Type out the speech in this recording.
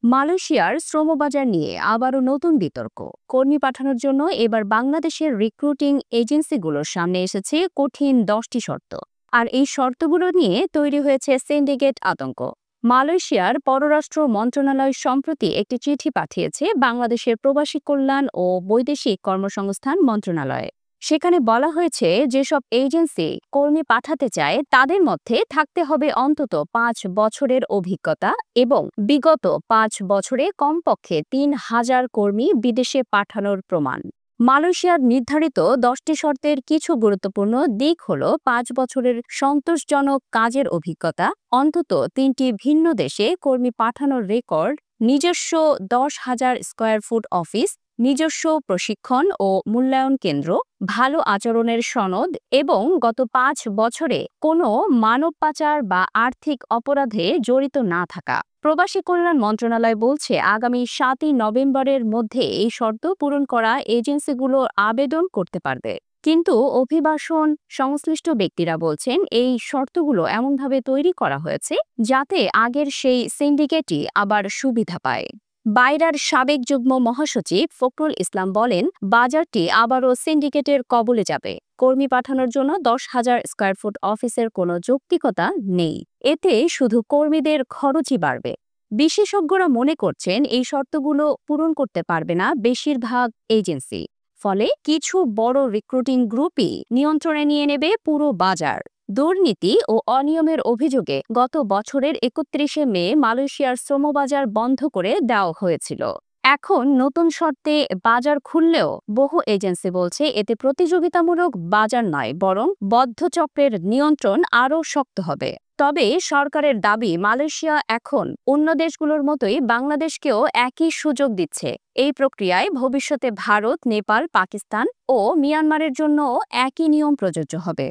মালয়েশিয়ার শ্রমবাজার নিয়ে আবারও নতুন বিতর্ক। কর্মী পাঠানোর জন্য এবার বাংলাদেশের রিক্রুটিং এজেন্সিগুলোর সামনে এসেছে কঠিন 10টি শর্ত। আর এই শর্তগুলো নিয়ে তৈরি হয়েছে সিন্ডিকেট আতঙ্ক। মালয়েশিয়ার পররাষ্ট্র মন্ত্রণালয় সম্প্রতি একটি চিঠি পাঠিয়েছে বাংলাদেশের প্রবাসী কল্যাণ ও বৈদেশিক কর্মসংস্থান মন্ত্রণালয়ে। সেখানে বলা হয়েছে, যেসব এজেন্সি কর্মী পাঠাতে চায় তাদের মধ্যে থাকতে হবে অন্তত 5 বছরের অভিজ্ঞতা এবং বিগত 5 বছরে কমপক্ষে 3,000 কর্মী বিদেশে পাঠানোর প্রমাণ। মালয়েশিয়ার নির্ধারিত 10টি শর্তের কিছু গুরুত্বপূর্ণ দিক হল 5 বছরের সন্তোষজনক কাজের অভিজ্ঞতা, অন্তত 3টি ভিন্ন দেশে কর্মী পাঠানোর রেকর্ড, নিজস্ব 10,000 স্কয়ার ফুট অফিস, নিজস্ব প্রশিক্ষণ ও মূল্যায়ন কেন্দ্র, ভালো আচরণের সনদ এবং গত 5 বছরে কোনো মানব পাচার বা আর্থিক অপরাধে জড়িত না থাকা। প্রবাসী কল্যাণ মন্ত্রণালয় বলছে, আগামী 7ই নভেম্বরের মধ্যে এই শর্ত পূরণ করা এজেন্সিগুলো আবেদন করতে পারবে। কিন্তু অভিবাসন সংশ্লিষ্ট ব্যক্তিরা বলছেন, এই শর্তগুলো এমনভাবে তৈরি করা হয়েছে যাতে আগের সেই সিন্ডিকেটই আবার সুবিধা পায়। বাইরার সাবেক যুগ্ম মহাসচিব ফখরুল ইসলাম বলেন, বাজারটি আবারও সিন্ডিকেটের কবলে যাবে। কর্মী পাঠানোর জন্য 10,000 স্কয়ার ফুট অফিসের কোনো যৌক্তিকতা নেই। এতে শুধু কর্মীদের খরচই বাড়বে। বিশেষজ্ঞরা মনে করছেন, এই শর্তগুলো পূরণ করতে পারবে না বেশিরভাগ এজেন্সি। ফলে কিছু বড় রিক্রুটিং গ্রুপই নিয়ন্ত্রণে নিয়ে নেবে পুরো বাজার। দুর্নীতি ও অনিয়মের অভিযোগে গত বছরের 31শে মে মালয়েশিয়ার শ্রমবাজার বন্ধ করে দেওয়া হয়েছিল। এখন নতুন শর্তে বাজার খুললেও বহু এজেন্সি বলছে, এতে প্রতিযোগিতামূলক বাজার নয়, বরং বদ্ধচক্রের নিয়ন্ত্রণ আরও শক্ত হবে। তবে সরকারের দাবি, মালয়েশিয়া এখন অন্য দেশগুলোর মতোই বাংলাদেশকেও একই সুযোগ দিচ্ছে। এই প্রক্রিয়ায় ভবিষ্যতে ভারত, নেপাল, পাকিস্তান ও মিয়ানমারের জন্যও একই নিয়ম প্রযোজ্য হবে।